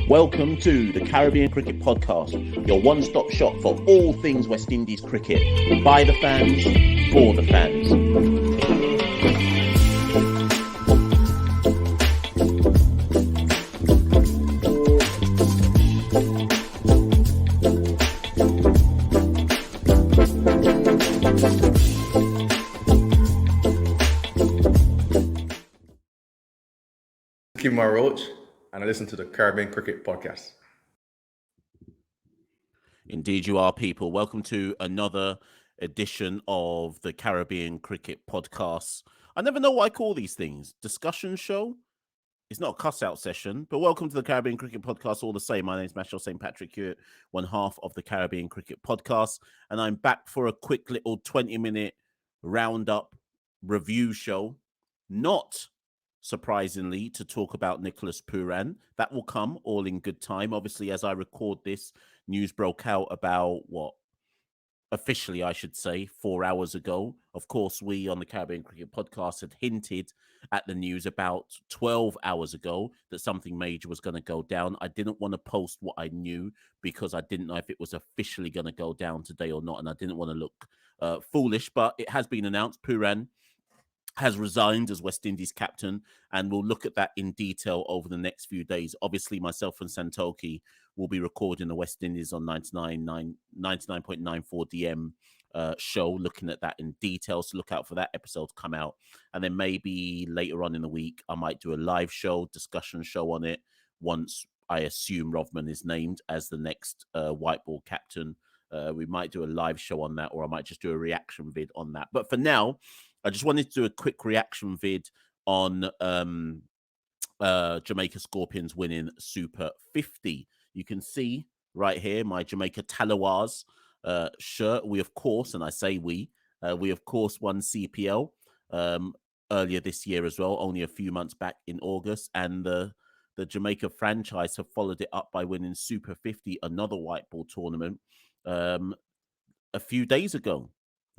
Welcome to the Caribbean Cricket Podcast, your one-stop shop for all things West Indies cricket. By the fans, for the fans. Kim Roach, and I listen to the Caribbean Cricket Podcast. Indeed you are, people. Welcome to another edition of the Caribbean Cricket Podcast. I never know what I call these things. Discussion show? It's not a cuss-out session, but welcome to the Caribbean Cricket Podcast all the same. My name is Machel St. Patrick Hewitt, one half of the Caribbean Cricket Podcast, and I'm back for a quick little 20-minute roundup review show. Not surprisingly, to talk about Nicholas Pooran. That will come all in good time. Obviously, as I record this, news broke out about officially, I should say, 4 hours ago. Of course, we on the Caribbean Cricket Podcast had hinted at the news about 12 hours ago that something major was going to go down. I didn't want to post what I knew because I didn't know if it was officially going to go down today or not, and I didn't want to look foolish, but it has been announced. Pooran has resigned as West Indies captain, and we'll look at that in detail over the next few days. Obviously, myself and Santoki will be recording the West Indies on 99.94 DM show, looking at that in detail. So look out for that episode to come out. And then maybe later on in the week, I might do a live show, discussion show on it, once I assume Rovman is named as the next white ball captain. We might do a live show on that, or I might just do a reaction vid on that. But for now, I just wanted to do a quick reaction vid on Jamaica Scorpions winning Super 50. You can see right here my Jamaica Tallawahs shirt. We, of course, and I say we of course won CPL earlier this year as well, only a few months back in August. And the Jamaica franchise have followed it up by winning Super 50, another white ball tournament, a few days ago,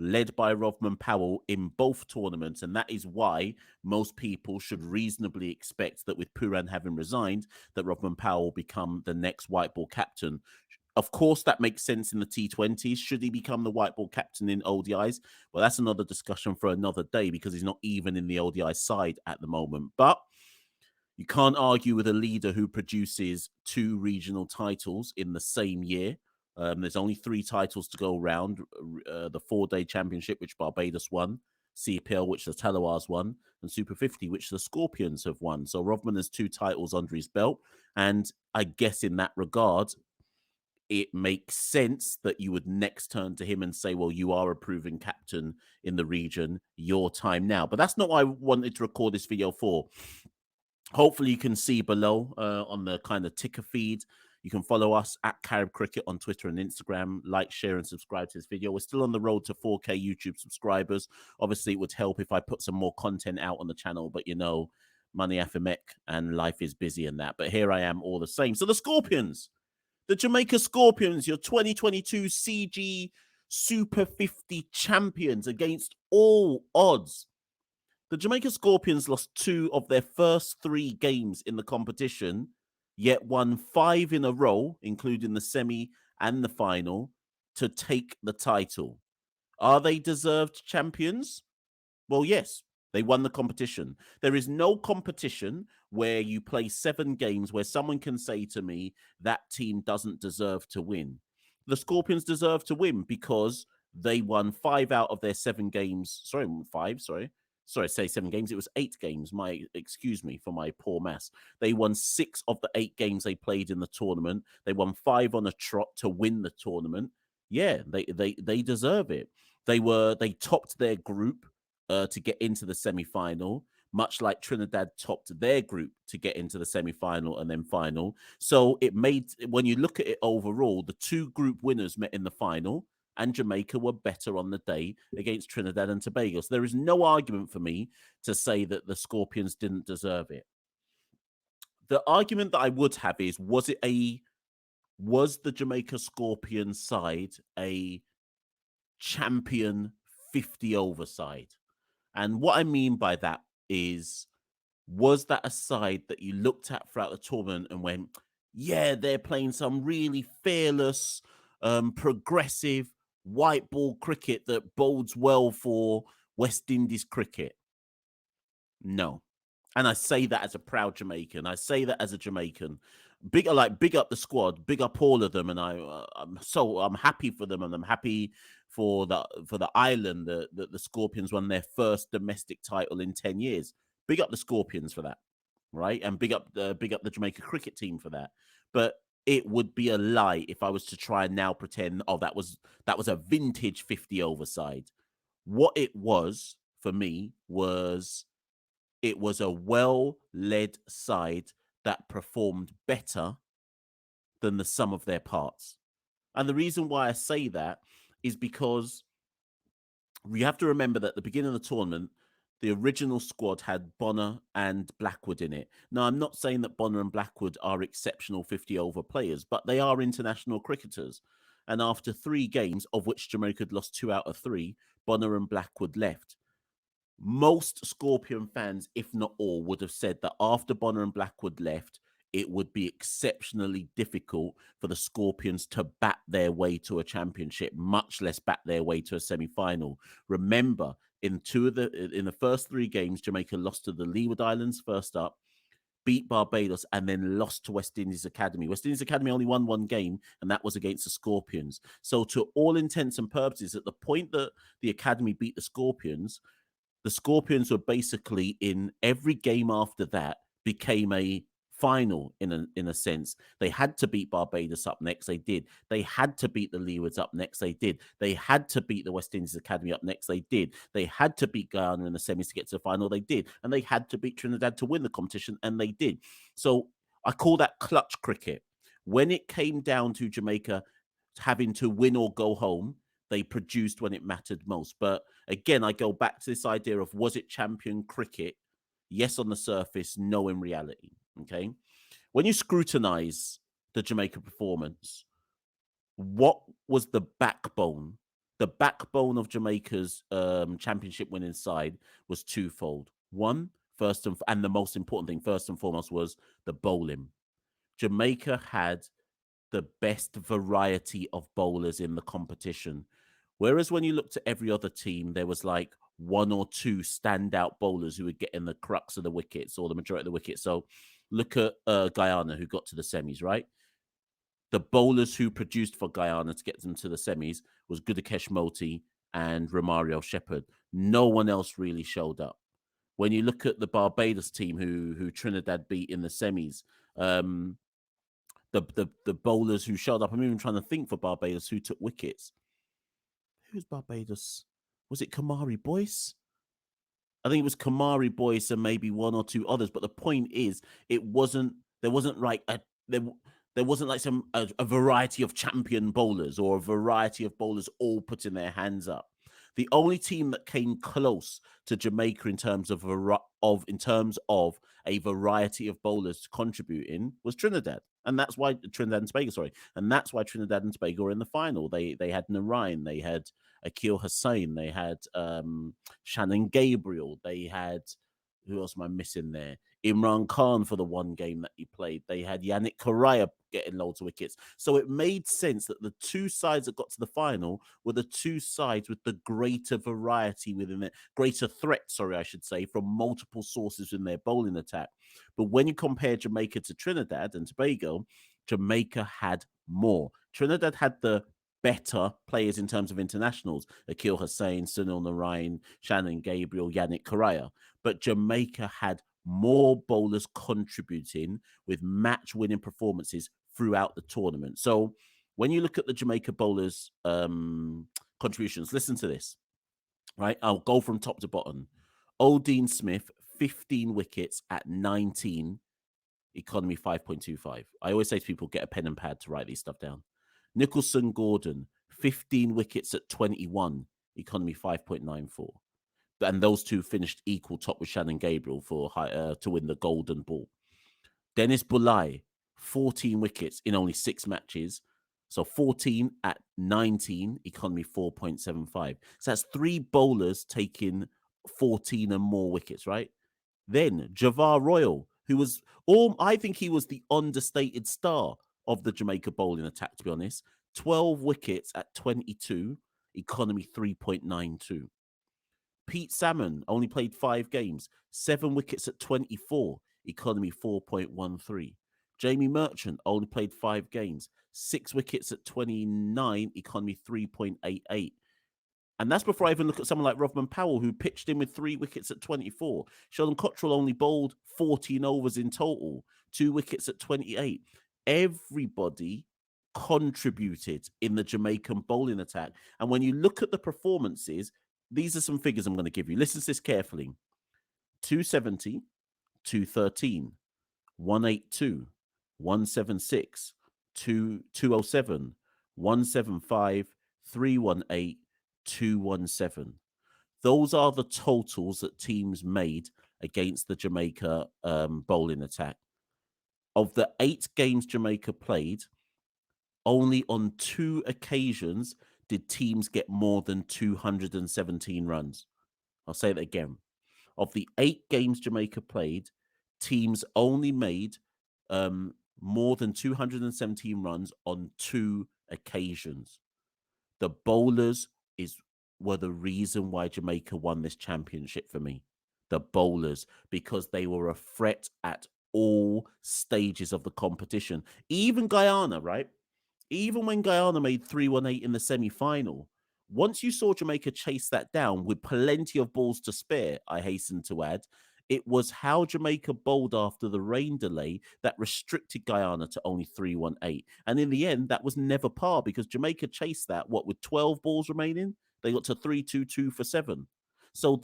led by Rovman Powell in both tournaments. And that is why most people should reasonably expect that with Pooran having resigned, that Rovman Powell will become the next white ball captain. Of course, that makes sense in the T20s. Should he become the white ball captain in ODIs? Well, that's another discussion for another day because he's not even in the ODI side at the moment. But you can't argue with a leader who produces 2 regional titles in the same year. There's only 3 titles to go around. The 4-day championship, which Barbados won, CPL, which the Tallawahs won, and Super 50, which the Scorpions have won. So Rovman has 2 titles under his belt. And I guess in that regard, it makes sense that you would next turn to him and say, well, you are a proven captain in the region, your time now. But that's not what I wanted to record this video for. Hopefully you can see below on the kind of ticker feed. You can follow us at Carib Cricket on Twitter and Instagram. Like, share, and subscribe to this video. We're still on the road to 4K YouTube subscribers. Obviously, it would help if I put some more content out on the channel, but you know, money afamek and life is busy and that. But here I am all the same. So the Scorpions, the Jamaica Scorpions, your 2022 CG Super 50 champions against all odds. The Jamaica Scorpions lost 2 of their first 3 games in the competition, yet won 5 in a row, including the semi and the final, to take the title. Are they deserved champions? Well, yes, they won the competition. There is no competition where you play 7 games where someone can say to me, that team doesn't deserve to win. The Scorpions deserve to win because they won 5 out of their 7 games. Sorry, 7 games. It was 8 games. Excuse me for my poor maths. They won 6 of the 8 games they played in the tournament. They won 5 on a trot to win the tournament. Yeah, they deserve it. They topped their group to get into the semi-final, much like Trinidad topped their group to get into the semi-final and then final. So it made, when you look at it overall, the 2 group winners met in the final, and Jamaica were better on the day against Trinidad and Tobago. So there is no argument for me to say that the Scorpions didn't deserve it. The argument that I would have is, was the Jamaica Scorpions side a champion 50 over side? And what I mean by that is, was that a side that you looked at throughout the tournament and went, yeah, they're playing some really fearless, progressive white ball cricket that bodes well for West Indies cricket. No. And I say that as a proud Jamaican. I say that as a Jamaican. Big up the squad, big up all of them, and I'm happy for them, and I'm happy for the island that the Scorpions won their first domestic title in 10 years. Big up the Scorpions for that, right? And big up the Jamaica cricket team for that. But it would be a lie if I was to try and now pretend, oh, that was a vintage 50 over side. What it was for me was it was a well-led side that performed better than the sum of their parts. And the reason why I say that is because we have to remember that at the beginning of the tournament, the original squad had Bonner and Blackwood in it. Now, I'm not saying that Bonner and Blackwood are exceptional 50 over players, but they are international cricketers. And after 3 games, of which Jamaica had lost 2 out of 3, Bonner and Blackwood left. Most Scorpion fans, if not all, would have said that after Bonner and Blackwood left, it would be exceptionally difficult for the Scorpions to bat their way to a championship, much less bat their way to a semi-final. Remember, in the first 3 games, Jamaica lost to the Leeward Islands first up, beat Barbados, and then lost to West Indies Academy. West Indies Academy only won 1 game, and that was against the Scorpions. So to all intents and purposes, at the point that the Academy beat the Scorpions were basically in every game after that became a final in a sense. They had to beat Barbados up next, they did. They had to beat the Leewards up next, they did. They had to beat the West Indies Academy up next, they did. They had to beat Guyana in the semis to get to the final, they did. And they had to beat Trinidad to win the competition, and they did. So I call that clutch cricket. When it came down to Jamaica having to win or go home, they produced when it mattered most. But again, I go back to this idea of, was it champion cricket? Yes, on the surface, no, in reality. Okay. When you scrutinize the Jamaica performance, what was the backbone? The backbone of Jamaica's championship winning side was twofold. One, and the most important thing, first and foremost, was the bowling. Jamaica had the best variety of bowlers in the competition. Whereas when you looked at every other team, there was like 1 or 2 standout bowlers who would get in the crux of the wickets or the majority of the wickets. So look at Guyana, who got to the semis, right? The bowlers who produced for Guyana to get them to the semis was Gudakesh Moti and Romario Shepherd. No one else really showed up. When you look at the Barbados team who Trinidad beat in the semis, the bowlers who showed up, I'm even trying to think for Barbados who took wickets. Who's Barbados? Was it Kamari Boyce? I think it was Kamari Boyce and maybe 1 or 2 others. But the point is, there wasn't like there wasn't like a variety of champion bowlers or a variety of bowlers all putting their hands up. The only team that came close to Jamaica in terms of a variety of bowlers contributing was Trinidad, and that's why Trinidad and Tobago. And that's why Trinidad and Tobago are in the final. They had Narayan, they had Akil Hussain, they had Shannon Gabriel, they had, who else am I missing there? Imran Khan for the 1 game that he played. They had Yannick Correa getting loads of wickets. So it made sense that the 2 sides that got to the final were the 2 sides with the greater variety within it, greater threat, I should say, from multiple sources in their bowling attack. But when you compare Jamaica to Trinidad and Tobago, Jamaica had more. Trinidad had the better players in terms of internationals: Akil Hussain, Sunil Narayan, Shannon Gabriel, Yannick Correa. But Jamaica had more bowlers contributing with match-winning performances throughout the tournament. So when you look at the Jamaica bowlers' contributions, listen to this, right? I'll go from top to bottom. Dean Smith, 15 wickets at 19, economy 5.25. I always say to people, get a pen and pad to write these stuff down. Nicholson Gordon, 15 wickets at 21, economy 5.94. And those 2 finished equal top with Shannon Gabriel to win the Golden Ball. Dennis Bulai, 14 wickets in only 6 matches. So 14 at 19, economy 4.75. So that's 3 bowlers taking 14 and more wickets, right? Then Javar Royal, who was all, I think he was the understated star of the Jamaica bowling attack, to be honest. 12 wickets at 22, economy 3.92. Pete Salmon only played 5 games, 7 wickets at 24, economy 4.13. Jamie Merchant only played 5 games, 6 wickets at 29, economy 3.88. And that's before I even look at someone like Rovman Powell, who pitched in with 3 wickets at 24. Sheldon Cottrell only bowled 14 overs in total, 2 wickets at 28. Everybody contributed in the Jamaican bowling attack. And when you look at the performances, these are some figures I'm going to give you. Listen to this carefully. 270, 213, 182, 176, 207, 175, 318, 217. Those are the totals that teams made against the Jamaica bowling attack. Of the 8 games Jamaica played, only on 2 occasions did teams get more than 217 runs. I'll say that again. Of the 8 games Jamaica played, teams only made more than 217 runs on 2 occasions. The bowlers were the reason why Jamaica won this championship for me. The bowlers, because they were a threat at all stages of the competition. Even Guyana, right? Even when Guyana made 318 in the semi-final, once you saw Jamaica chase that down with plenty of balls to spare, I hasten to add, it was how Jamaica bowled after the rain delay that restricted Guyana to only 318. And in the end, that was never par because Jamaica chased that, with 12 balls remaining? They got to 322 for 7. So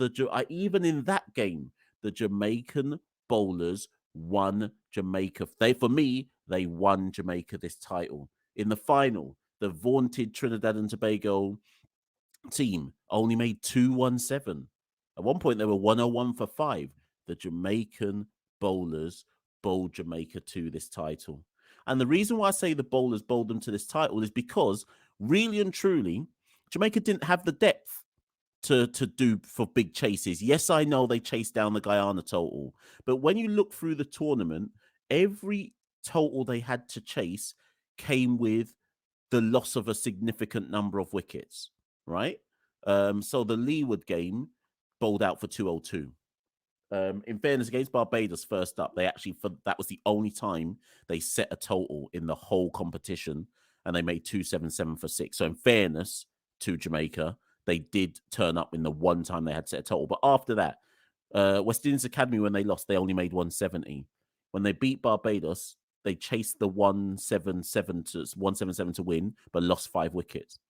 even in that game, the Jamaican bowlers won Jamaica. For me, they won Jamaica this title. In the final, the vaunted Trinidad and Tobago team only made 217. At one point, they were 101 for 5. The Jamaican bowlers bowled Jamaica to this title. And the reason why I say the bowlers bowled them to this title is because, really and truly, Jamaica didn't have the depth to do for big chases. Yes, I know they chased down the Guyana total, but when you look through the tournament, every total they had to chase came with the loss of a significant number of wickets, right? So the Leeward game bowled out for 202. In fairness, against Barbados first up, that was the only time they set a total in the whole competition, and they made 277 for 6. So in fairness to Jamaica, they did turn up in the one time they had set a total. But after that, West Indies Academy, when they lost, they only made 170. When they beat Barbados, they chased the 177 to win, but lost 5 wickets.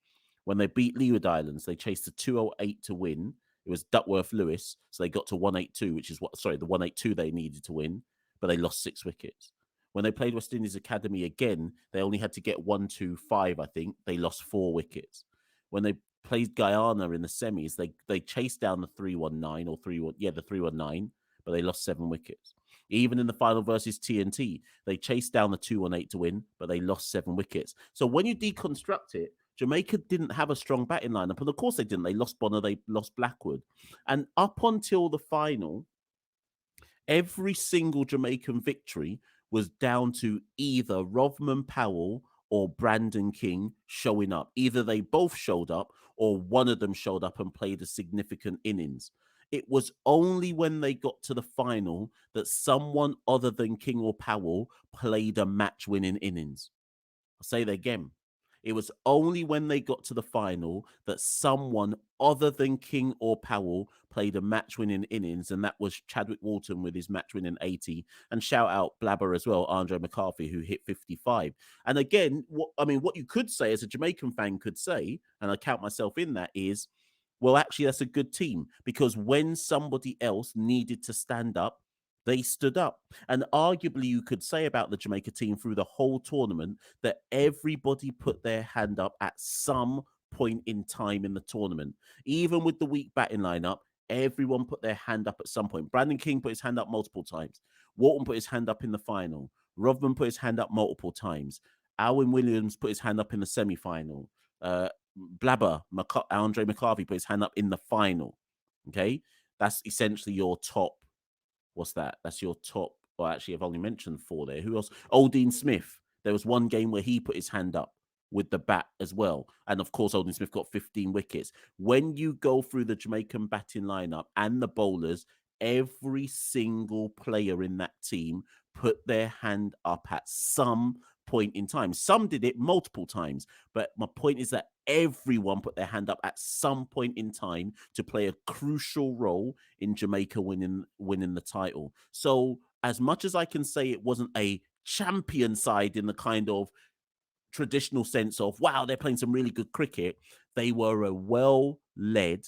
When they beat Leeward Islands, they chased the 208 to win. It was Duckworth Lewis, so they got to 182, which is the 182 they needed to win, but they lost 6 wickets. When they played West Indies Academy again, they only had to get 125, I think. They lost 4 wickets. When they played Guyana in the semis, they chased down the 319 or 319, but they lost 7 wickets. Even in the final versus TNT, they chased down the 218 to win, but they lost 7 wickets. So when you deconstruct it, Jamaica didn't have a strong batting lineup. And of course they didn't. They lost Bonner, they lost Blackwood. And up until the final, every single Jamaican victory was down to either Rovman Powell or Brandon King showing up. Either they both showed up or one of them showed up and played a significant innings. It was only when they got to the final that someone other than King or Powell played a match-winning innings. I'll say that again. It was only when they got to the final that someone other than King or Powell played a match-winning innings, and that was Chadwick Walton with his match-winning 80. And shout out Blabber as well, Andre McCarthy, who hit 55. And again, what you could say as a Jamaican fan could say, and I count myself in that, is, well, actually, that's a good team, because when somebody else needed to stand up, they stood up. And arguably, you could say about the Jamaica team through the whole tournament that everybody put their hand up at some point in time in the tournament. Even with the weak batting lineup, everyone put their hand up at some point. Brandon King put his hand up multiple times. Walton put his hand up in the final. Rovman put his hand up multiple times. Alwyn Williams put his hand up in the semi-final. Blabber, Andre McCarthy put his hand up in the final. Okay? That's essentially your top. What's that? That's your top Well, actually, I've only mentioned 4 there. Who else? Dean Smith. There was one game where he put his hand up with the bat as well. And of course, Dean Smith got 15 wickets. When you go through the Jamaican batting lineup and the bowlers, every single player in that team put their hand up at some point in time. Some did it multiple times, but my point is that everyone put their hand up at some point in time to play a crucial role in Jamaica winning the title. So as much as I can say it wasn't a champion side in the kind of traditional sense of, wow, they're playing some really good cricket, they were a well-led,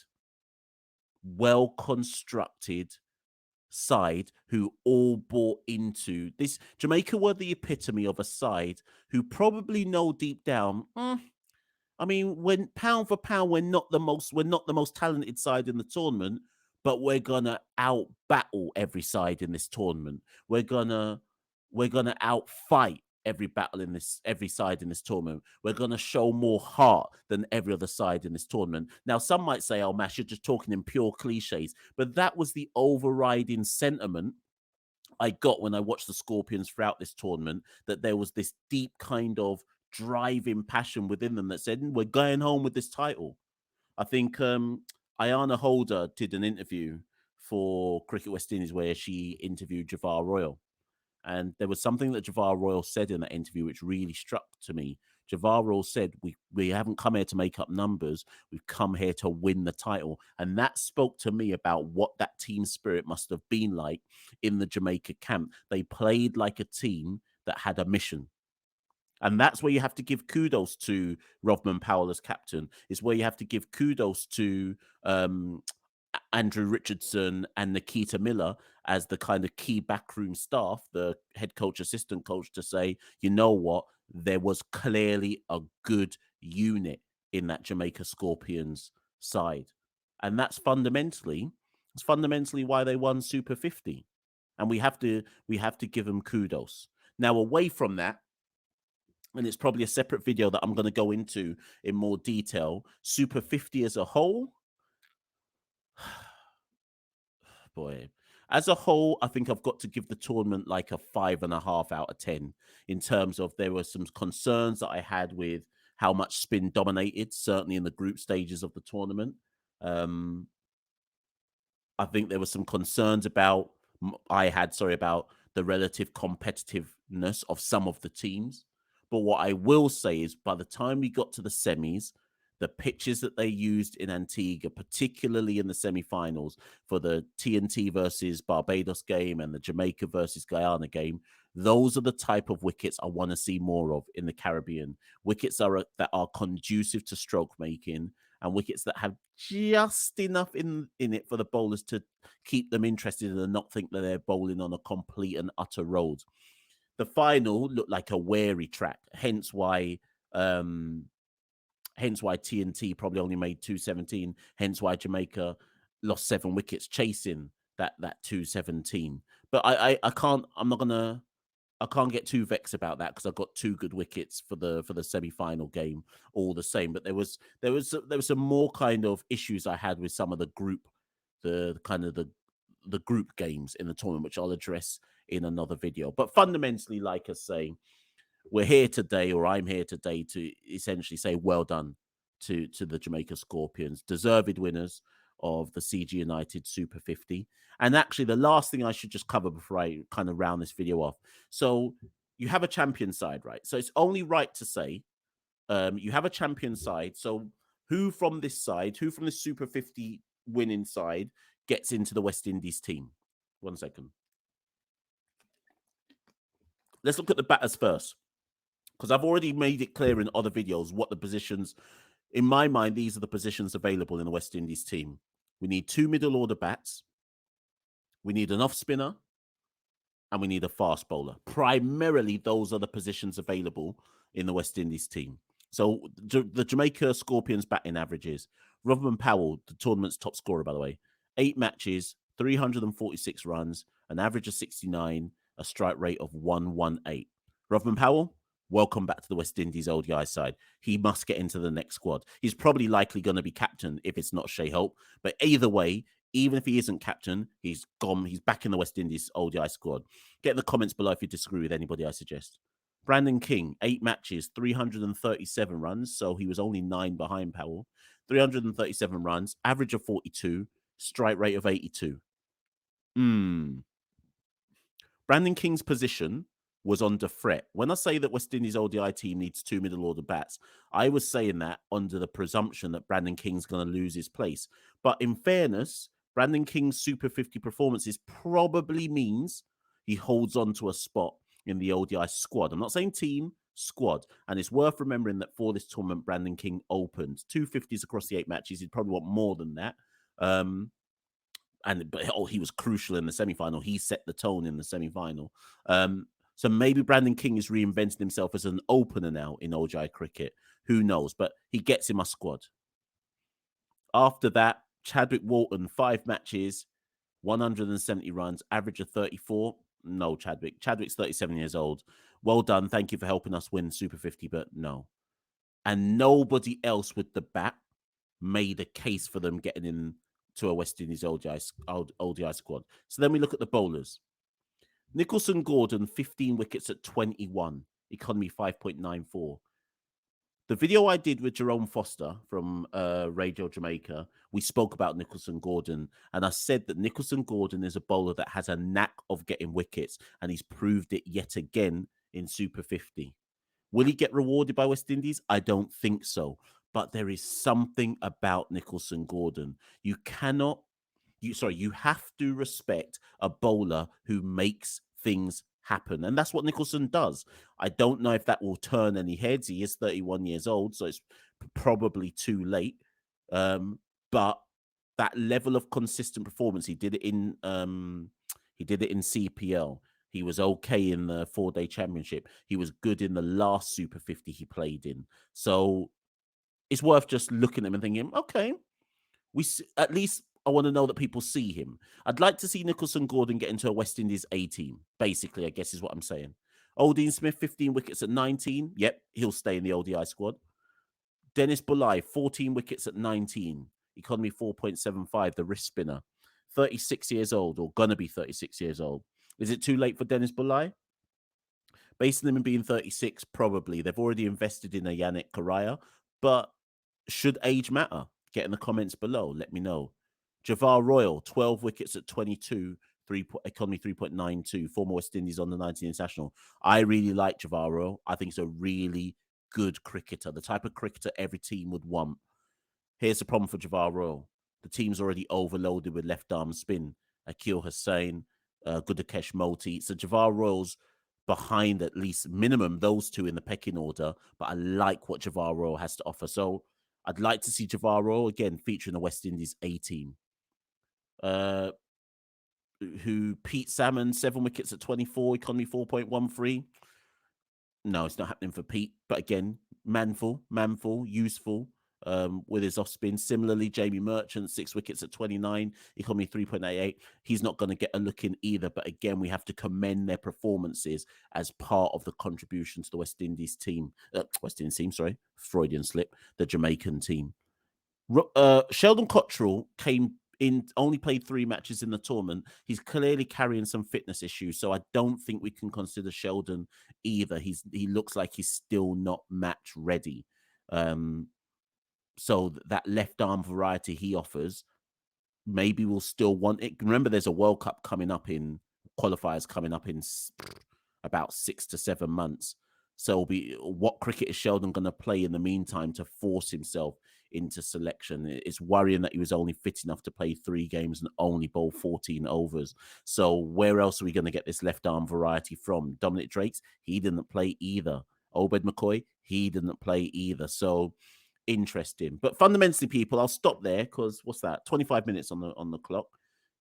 well-constructed side who all bought into this. Jamaica were the epitome of a side who probably know deep down, I mean, when pound for pound, we're not the most talented side in the tournament, but we're gonna out battle every side in this tournament. We're gonna out fight every side in this tournament. We're gonna show more heart than every other side in this tournament. Now, some might say, "Oh, Mash, you're just talking in pure cliches," but that was the overriding sentiment I got when I watched the Scorpions throughout this tournament, that there was this deep kind of driving passion within them that said, we're going home with this title. I think Ayana Holder did an interview for Cricket West Indies where she interviewed Javar Royal. And there was something that Javar Royal said in that interview which really struck to me. Javar Royal said, we haven't come here to make up numbers. We've come here to win the title. And that spoke to me about what that team spirit must have been like in the Jamaica camp. They played like a team that had a mission. And that's where you have to give kudos to Rovman Powell as captain. It's where you have to give kudos to Andrew Richardson and Nikita Miller as the kind of key backroom staff, the head coach, assistant coach, to say, you know what, there was clearly a good unit in that Jamaica Scorpions side. And that's fundamentally why they won Super 50. And we have to give them kudos. Now, away from that, and it's probably a separate video that I'm going to go into in more detail, Super 50 as a whole, boy, as a whole, I think I've got to give the tournament like a 5.5 out of 10 in terms of there were some concerns that I had with how much spin dominated, certainly in the group stages of the tournament. I think there were some concerns about the relative competitiveness of some of the teams. But what I will say is by the time we got to the semis, the pitches that they used in Antigua, particularly in the semi-finals for the TNT versus Barbados game and the Jamaica versus Guyana game, those are the type of wickets I want to see more of in the Caribbean. Wickets that are conducive to stroke making and wickets that have just enough in it for the bowlers to keep them interested and not think that they're bowling on a complete and utter road. The final looked like a wary track, hence why TNT probably only made 217, hence why Jamaica lost 7 wickets chasing that 217. But I can't get too vexed about that because I got 2 good wickets for the semi-final game all the same. But there was some more kind of issues I had with some of the group games in the tournament, which I'll address in another video. But fundamentally, like I say, we're here today, or I'm here today, to essentially say well done to the Jamaica Scorpions, deserved winners of the CG United Super 50. And actually, the last thing I should just cover before I kind of round this video off. So you have a champion side, right? So it's only right to say you have a champion side. So who from this Super 50 winning side gets into the West Indies team? 1 second. Let's look at the batters first, because I've already made it clear in other videos what the positions, in my mind, these are the positions available in the West Indies team. We need 2 middle order bats, we need an off spinner, and we need a fast bowler. Primarily, those are the positions available in the West Indies team. So the Jamaica Scorpions batting averages. Rovman Powell, the tournament's top scorer, by the way, 8 matches, 346 runs, an average of 69, a strike rate of 118. Rovman Powell, welcome back to the West Indies ODI side. He must get into the next squad. He's probably likely going to be captain if it's not Shea Hope. But either way, Even if he isn't captain, he's gone. He's back in the West Indies ODI squad. Get in the comments below if you disagree with anybody I suggest. Brandon King, 8 matches, 337 runs. So he was only 9 behind Powell. 337 runs, average of 42, strike rate of 82. Brandon King's position was under threat. When I say that West Indies ODI team needs 2 middle order bats, I was saying that under the presumption that Brandon King's going to lose his place. But in fairness, Brandon King's Super 50 performances probably means he holds on to a spot in the ODI squad. I'm not saying team, squad. And it's worth remembering that for this tournament, Brandon King opened 250s across the 8 matches. He'd probably want more than that. But he was crucial in the semi-final. He set the tone in the semi-final. So maybe Brandon King is reinventing himself as an opener now in ODI cricket. Who knows? But he gets in my squad. After that, Chadwick Walton, 5 matches, 170 runs, average of 34. No, Chadwick. Chadwick's 37 years old. Well done. Thank you for helping us win Super 50, but no. And nobody else with the bat made a case for them getting in to a West Indies ODI squad. So then we look at the bowlers. Nicholson Gordon, 15 wickets at 21, economy 5.94. The video I did with Jerome Foster from Radio Jamaica, we spoke about Nicholson Gordon, and I said that Nicholson Gordon is a bowler that has a knack of getting wickets, and he's proved it yet again in Super 50. Will he get rewarded by West Indies? I don't think so. But there is something about Nicholson Gordon. You have to respect a bowler who makes things happen. And that's what Nicholson does. I don't know if that will turn any heads. He is 31 years old, so it's probably too late. But that level of consistent performance, he did it in CPL. He was okay in the 4-day championship. He was good in the last Super 50 he played in. So it's worth just looking at him and thinking, okay, at least I want to know that people see him. I'd like to see Nicholson Gordon get into a West Indies A team, basically, I guess is what I'm saying. Odean Smith, 15 wickets at 19. Yep, he'll stay in the ODI squad. Dennis Bulai, 14 wickets at 19. Economy 4.75, the wrist spinner. 36 years old, or gonna be 36 years old. Is it too late for Dennis Bulai? Based on him being 36, probably. They've already invested in a Yannick Correa, but should age matter? Get in the comments below. Let me know. Javar Royal, 12 wickets at 22, economy 3.92, former West Indies on the 19 international. I really like Javar Royal. I think he's a really good cricketer, the type of cricketer every team would want. Here's the problem for Javar Royal. The team's already overloaded with left-arm spin. Akil Hussain, Gudakesh Moti. So Javar Royal's behind at least minimum those two in the pecking order, but I like what Javar Royal has to offer. So I'd like to see Javar Royal again featuring the West Indies A team. Pete Salmon, 7 wickets at 24, economy 4.13. No, it's not happening for Pete. But again, manful, useful with his off spin. Similarly, Jamie Merchant, 6 wickets at 29, economy 3.88. He's not going to get a look in either. But again, we have to commend their performances as part of the contribution to the West Indies team. Freudian slip, the Jamaican team. Sheldon Cottrell came in, only played 3 matches in the tournament. He's clearly carrying some fitness issues, so I don't think we can consider Sheldon either. He looks like he's still not match ready. So that left arm variety he offers, maybe we'll still want it. Remember, there's a World Cup qualifiers coming up in about 6 to 7 months. So what cricket is Sheldon going to play in the meantime to force himself into selection? It's worrying that he was only fit enough to play 3 games and only bowl 14 overs. So where else are we going to get this left arm variety from? Dominic Drakes, he didn't play either. Obed McCoy, he didn't play either. So interesting. But fundamentally, people, I'll stop there because what's that? 25 minutes on the clock.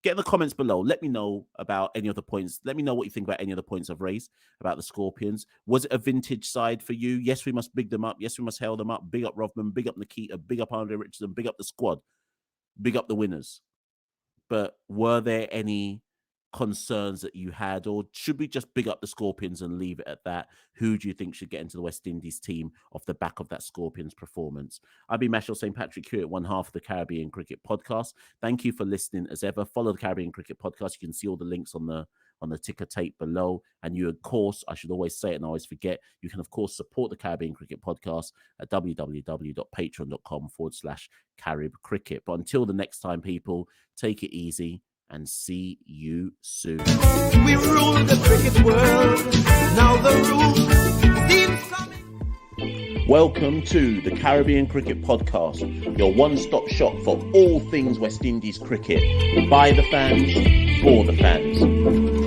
Get in the comments below. Let me know about any of the points. Let me know what you think about any of the points I've raised about the Scorpions. Was it a vintage side for you? Yes, we must big them up. Yes, we must hail them up. Big up Rovman. Big up Nikita. Big up Andre Richardson. Big up the squad. Big up the winners. But were there any concerns that you had, or should we just big up the Scorpions and leave it at that? Who do you think should get into the West Indies team off the back of that Scorpions performance? I've been Machel St. Patrick here at one half of the Caribbean Cricket Podcast. Thank you for listening as ever. Follow the Caribbean Cricket Podcast. You can see all the links on the ticker tape below. And you, of course, I should always say it and I always forget, you can, of course, support the Caribbean Cricket Podcast at www.patreon.com/Carib Cricket. But until the next time, people, take it easy and see you soon. We rule the cricket world. Now the rules seem coming. Welcome to the Caribbean Cricket Podcast, your one-stop shop for all things West Indies cricket. By the fans, for the fans.